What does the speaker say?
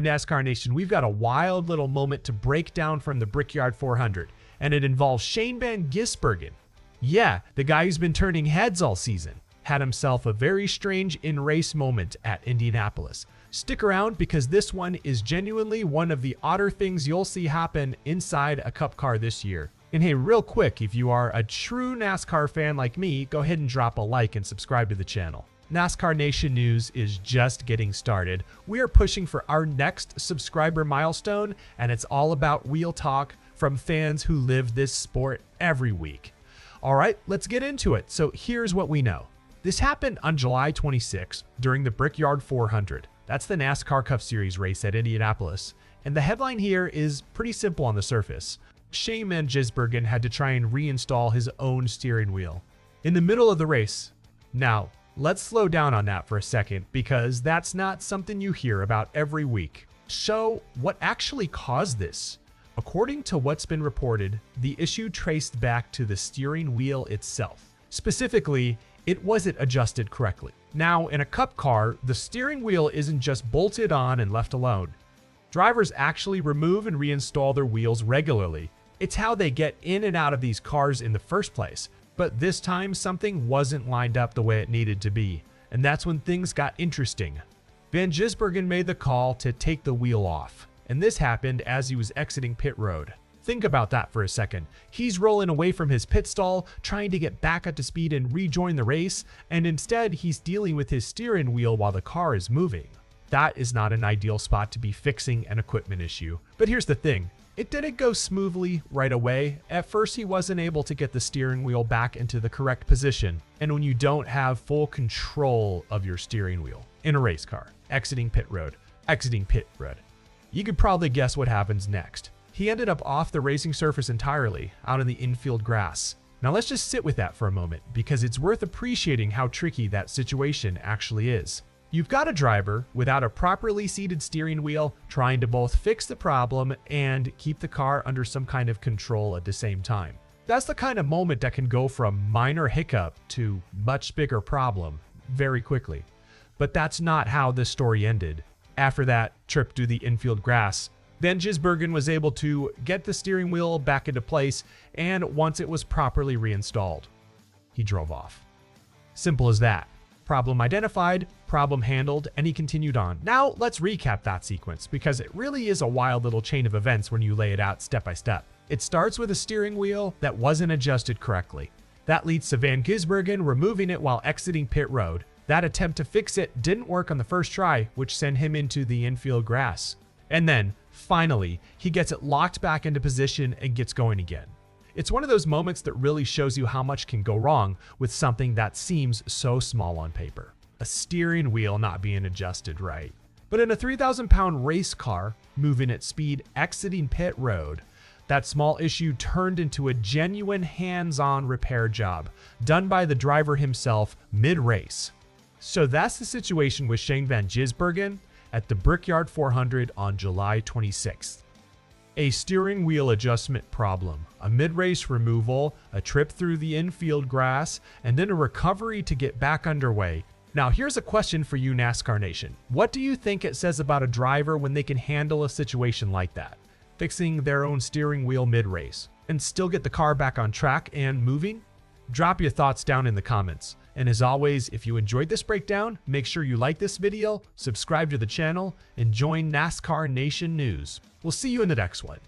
NASCAR Nation, we've got a wild little moment to break down from the Brickyard 400, and it involves Shane Van Gisbergen. Yeah, the guy who's been turning heads all season had himself a very strange in-race moment at Indianapolis. Stick around because this one is genuinely one of the odder things you'll see happen inside a Cup car this year. And hey, real quick, if you are a true NASCAR fan like me, go ahead and drop a like and subscribe to the channel. NASCAR Nation news is just getting started. We are pushing for our next subscriber milestone, and it's all about real talk from fans who live this sport every week. All right, let's get into it. So here's what we know. This happened on July 26 during the Brickyard 400. That's the NASCAR Cup Series race at Indianapolis. And the headline here is pretty simple on the surface. Shane Van Gisbergen had to try and reinstall his own steering wheel in the middle of the race. Now, let's slow down on that for a second because that's not something you hear about every week. So, what actually caused this? According to what's been reported, the issue traced back to the steering wheel itself. Specifically, it wasn't adjusted correctly. Now, in a Cup car, the steering wheel isn't just bolted on and left alone. Drivers actually remove and reinstall their wheels regularly. It's how they get in and out of these cars in the first place. But this time, something wasn't lined up the way it needed to be. And that's when things got interesting. Van Gisbergen made the call to take the wheel off. And this happened as he was exiting pit road. Think about that for a second. He's rolling away from his pit stall, trying to get back up to speed and rejoin the race, and instead he's dealing with his steering wheel while the car is moving. That is not an ideal spot to be fixing an equipment issue. But here's the thing. It didn't go smoothly right away. At first, he wasn't able to get the steering wheel back into the correct position. And when you don't have full control of your steering wheel in a race car, exiting pit road, you could probably guess what happens next. He ended up off the racing surface entirely, out in the infield grass. Now let's just sit with that for a moment because it's worth appreciating how tricky that situation actually is. You've got a driver without a properly seated steering wheel trying to both fix the problem and keep the car under some kind of control at the same time. That's the kind of moment that can go from minor hiccup to much bigger problem very quickly. But that's not how this story ended. After that trip through the infield grass, Van Gisbergen was able to get the steering wheel back into place, and once it was properly reinstalled, he drove off. Simple as that. Problem identified, problem handled, and he continued on. Now let's recap that sequence because it really is a wild little chain of events when you lay it out step by step. It starts with a steering wheel that wasn't adjusted correctly. That leads to Van Gisbergen removing it while exiting pit road. That attempt to fix it didn't work on the first try, which sent him into the infield grass. And then, finally, he gets it locked back into position and gets going again. It's one of those moments that really shows you how much can go wrong with something that seems so small on paper. A steering wheel not being adjusted right. But in a 3,000-pound race car, moving at speed, exiting pit road, that small issue turned into a genuine hands-on repair job done by the driver himself mid-race. So that's the situation with Shane Van Gisbergen at the Brickyard 400 on July 26th. A steering wheel adjustment problem, a mid-race removal, a trip through the infield grass, and then a recovery to get back underway. Now here's a question for you, NASCAR Nation. What do you think it says about a driver when they can handle a situation like that? Fixing their own steering wheel mid-race and still get the car back on track and moving? Drop your thoughts down in the comments. And as always, if you enjoyed this breakdown, make sure you like this video, subscribe to the channel, and join NASCAR Nation News. We'll see you in the next one.